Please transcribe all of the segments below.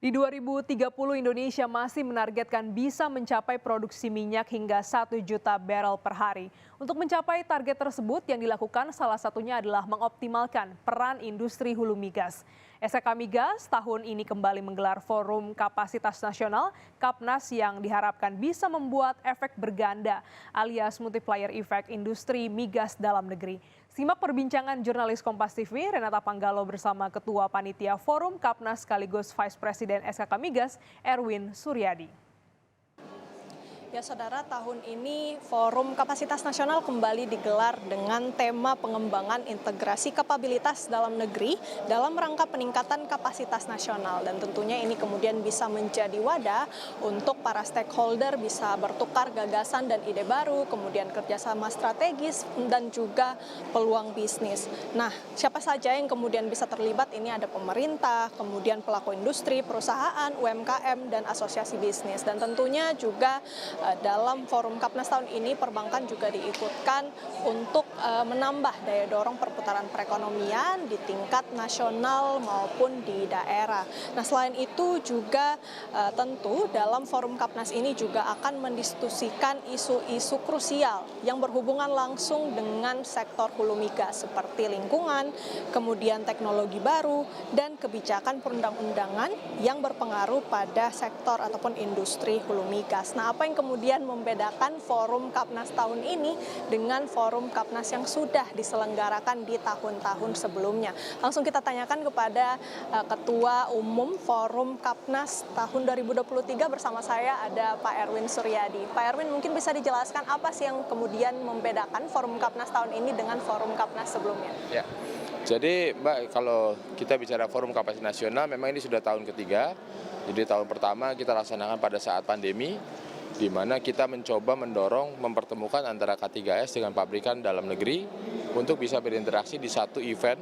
Di 2030 Indonesia masih menargetkan bisa mencapai produksi minyak hingga 1 juta barel per hari. Untuk mencapai target tersebut yang dilakukan salah satunya adalah mengoptimalkan peran industri hulu migas. SK Migas tahun ini kembali menggelar Forum Kapasitas Nasional Kapnas yang diharapkan bisa membuat efek berganda alias multiplier effect industri migas dalam negeri. Simak perbincangan jurnalis Kompas TV Renata Panggalo bersama Ketua Panitia Forum Kapnas sekaligus Vice Presiden SKK Migas Erwin Suryadi. Ya saudara, tahun ini Forum Kapasitas Nasional kembali digelar dengan tema pengembangan integrasi kapabilitas dalam negeri dalam rangka peningkatan kapasitas nasional. Dan tentunya ini kemudian bisa menjadi wadah untuk para stakeholder bisa bertukar gagasan dan ide baru, kemudian kerjasama strategis dan juga peluang bisnis. Nah, siapa saja yang kemudian bisa terlibat? Ini ada pemerintah, kemudian pelaku industri, perusahaan, UMKM, dan asosiasi bisnis. Dan tentunya juga dalam Forum Kapnas tahun ini perbankan juga diikutkan untuk menambah daya dorong perputaran perekonomian di tingkat nasional maupun di daerah. Nah, selain itu juga tentu dalam Forum Kapnas ini juga akan mendiskusikan isu-isu krusial yang berhubungan langsung dengan sektor hulu migas seperti lingkungan, kemudian teknologi baru, dan kebijakan perundang-undangan yang berpengaruh pada sektor ataupun industri hulu migas. Nah, apa yang kemudian membedakan Forum Kapnas tahun ini dengan Forum Kapnas yang sudah diselenggarakan di tahun-tahun sebelumnya? Langsung kita tanyakan kepada Ketua Umum Forum Kapnas tahun 2023 bersama saya ada Pak Erwin Suryadi. Pak Erwin, mungkin bisa dijelaskan apa sih yang kemudian membedakan Forum Kapnas tahun ini dengan Forum Kapnas sebelumnya? Ya, jadi Mbak, kalau kita bicara Forum Kapasitas Nasional memang ini sudah tahun ketiga. Jadi tahun pertama kita laksanakan pada saat pandemi, di mana kita mencoba mendorong mempertemukan antara K3S dengan pabrikan dalam negeri untuk bisa berinteraksi di satu event,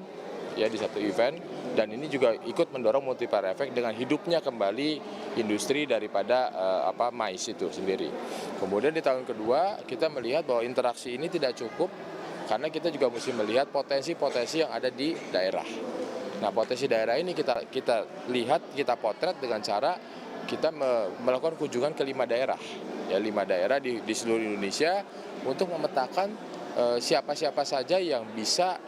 dan ini juga ikut mendorong multiplier effect dengan hidupnya kembali industri daripada mais itu sendiri. Kemudian di tahun kedua kita melihat bahwa interaksi ini tidak cukup karena kita juga mesti melihat potensi-potensi yang ada di daerah. Nah, potensi daerah ini kita lihat, kita potret dengan cara kita melakukan kunjungan ke 5 daerah, ya 5 daerah di seluruh Indonesia untuk memetakan siapa-siapa saja yang bisa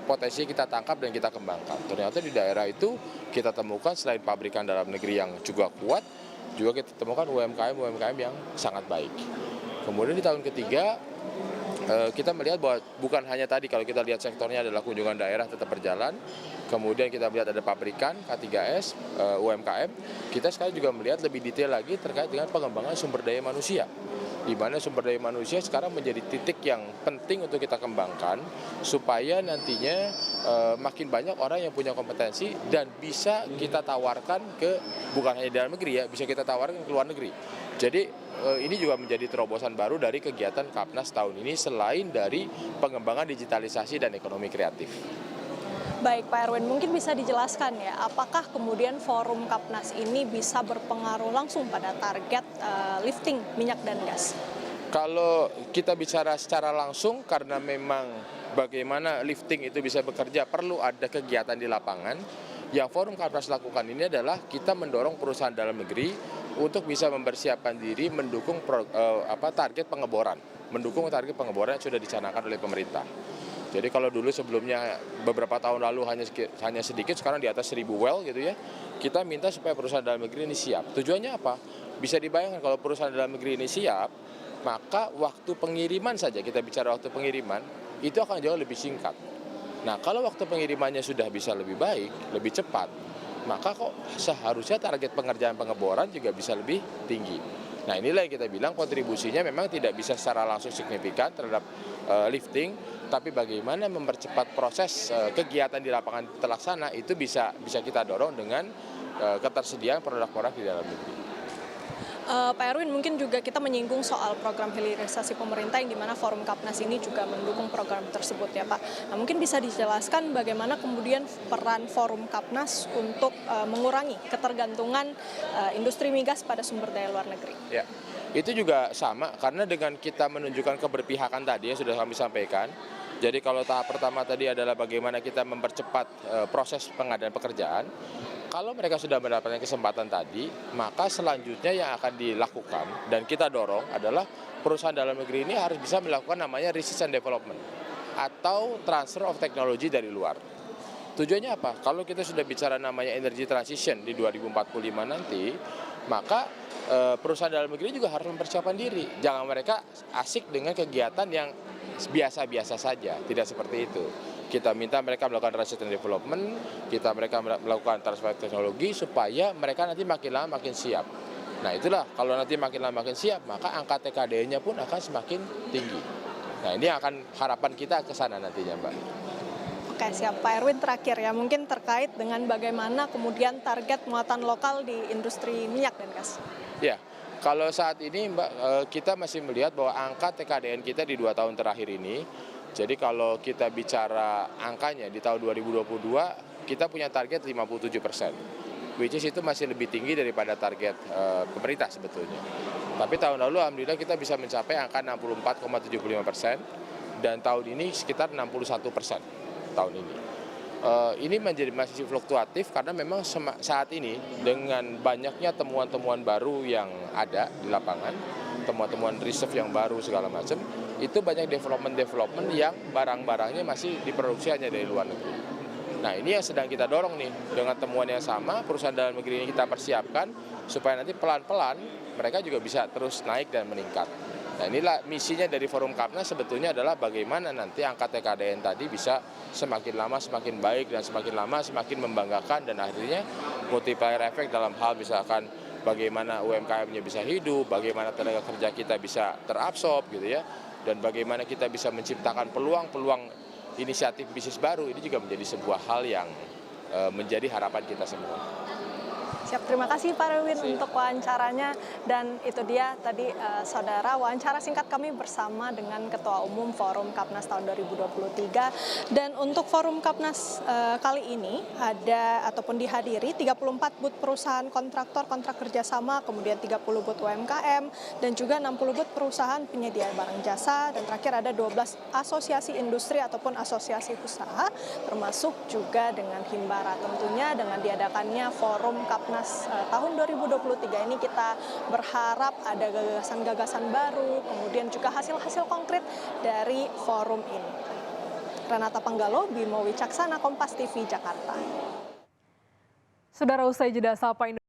potensi kita tangkap dan kita kembangkan. Ternyata di daerah itu kita temukan selain pabrikan dalam negeri yang juga kuat, juga kita temukan UMKM yang sangat baik. Kemudian di tahun ketiga kita melihat bahwa bukan hanya tadi kalau kita lihat sektornya adalah kunjungan daerah tetap berjalan, kemudian kita melihat ada pabrikan, K3S, UMKM, kita sekarang juga melihat lebih detail lagi terkait dengan pengembangan sumber daya manusia, di mana sumber daya manusia sekarang menjadi titik yang penting untuk kita kembangkan supaya nantinya makin banyak orang yang punya kompetensi dan bisa kita tawarkan bukan hanya dalam negeri ya, bisa kita tawarkan ke luar negeri. Jadi ini juga menjadi terobosan baru dari kegiatan Kapnas tahun ini selain dari pengembangan digitalisasi dan ekonomi kreatif. Baik Pak Erwin, mungkin bisa dijelaskan ya, apakah kemudian Forum Kapnas ini bisa berpengaruh langsung pada target lifting minyak dan gas? Kalau kita bicara secara langsung, karena memang bagaimana lifting itu bisa bekerja perlu ada kegiatan di lapangan. Yang Forum Kapnas lakukan ini adalah kita mendorong perusahaan dalam negeri untuk bisa mempersiapkan diri mendukung target pengeboran yang sudah dicanangkan oleh pemerintah. Jadi kalau dulu sebelumnya beberapa tahun lalu hanya sedikit, sekarang di atas 1.000 well gitu ya. Kita minta supaya perusahaan dalam negeri ini siap. Tujuannya apa? Bisa dibayangkan kalau perusahaan dalam negeri ini siap, maka waktu pengiriman saja, kita bicara waktu pengiriman, itu akan jauh lebih singkat. Nah, kalau waktu pengirimannya sudah bisa lebih baik, lebih cepat, maka kok seharusnya target pengerjaan pengeboran juga bisa lebih tinggi. Nah, inilah yang kita bilang kontribusinya memang tidak bisa secara langsung signifikan terhadap lifting, tapi bagaimana mempercepat proses kegiatan di lapangan terlaksana itu bisa kita dorong dengan ketersediaan produk-produk di dalam negeri. Pak Erwin, mungkin juga kita menyinggung soal program hilirisasi pemerintah yang dimana Forum Kapnas ini juga mendukung program tersebut ya Pak. Nah, mungkin bisa dijelaskan bagaimana kemudian peran Forum Kapnas untuk mengurangi ketergantungan industri migas pada sumber daya luar negeri. Ya, itu juga sama karena dengan kita menunjukkan keberpihakan tadi yang sudah kami sampaikan. Jadi kalau tahap pertama tadi adalah bagaimana kita mempercepat proses pengadaan pekerjaan. kalau mereka sudah mendapatkan kesempatan tadi, maka selanjutnya yang akan dilakukan dan kita dorong adalah perusahaan dalam negeri ini harus bisa melakukan namanya research and development atau transfer of technology dari luar. Tujuannya apa? Kalau kita sudah bicara namanya energy transition di 2045 nanti, maka perusahaan dalam negeri juga harus mempersiapkan diri. Jangan mereka asik dengan kegiatan yang biasa-biasa saja, tidak seperti itu. Kita minta mereka melakukan research and development, mereka melakukan transfer teknologi supaya mereka nanti makin lama makin siap. Nah itulah, kalau nanti makin lama makin siap, maka angka TKDN-nya pun akan semakin tinggi. Nah ini akan harapan kita ke sana nantinya, Mbak. Oke, siap. Pak Erwin, terakhir ya, mungkin terkait dengan bagaimana kemudian target muatan lokal di industri minyak dan gas. Ya, kalau saat ini Mbak, kita masih melihat bahwa angka TKDN kita di 2 tahun terakhir ini, jadi kalau kita bicara angkanya di tahun 2022, kita punya target 57%, which is itu masih lebih tinggi daripada target pemerintah sebetulnya. Tapi tahun lalu alhamdulillah kita bisa mencapai angka 64,75%, dan tahun ini sekitar 61% tahun ini. Ini masih fluktuatif karena memang saat ini dengan banyaknya temuan-temuan baru yang ada di lapangan, temuan-temuan riset yang baru segala macam, itu banyak development yang barang-barangnya masih diproduksi hanya dari luar negeri. Nah ini yang sedang kita dorong nih, dengan temuan yang sama perusahaan dalam negeri ini kita persiapkan supaya nanti pelan-pelan mereka juga bisa terus naik dan meningkat. Nah inilah misinya dari Forum Kapnas sebetulnya adalah bagaimana nanti angka TKDN tadi bisa semakin lama semakin baik dan semakin lama semakin membanggakan, dan akhirnya multiplier effect dalam hal misalkan bagaimana UMKM-nya bisa hidup, bagaimana tenaga kerja kita bisa terabsorb gitu ya, dan bagaimana kita bisa menciptakan peluang-peluang inisiatif bisnis baru. Ini juga menjadi sebuah hal yang menjadi harapan kita semua. Siap, terima kasih Pak Erwin untuk wawancaranya. Dan itu dia tadi saudara, wawancara singkat kami bersama dengan Ketua Umum Forum Kapnas tahun 2023. Dan untuk Forum Kapnas kali ini ada ataupun dihadiri 34 booth perusahaan kontraktor kontrak kerjasama, kemudian 30 booth UMKM, dan juga 60 booth perusahaan penyedia barang jasa, dan terakhir ada 12 asosiasi industri ataupun asosiasi usaha, termasuk juga dengan Himbara. Tentunya dengan diadakannya Forum Kapnas tahun 2023 ini kita berharap ada gagasan-gagasan baru, kemudian juga hasil-hasil konkret dari forum ini. Renata Panggalo, Bimo Wicaksana, Kompas TV, Jakarta. Saudara, usai jeda Sapa Indonesia.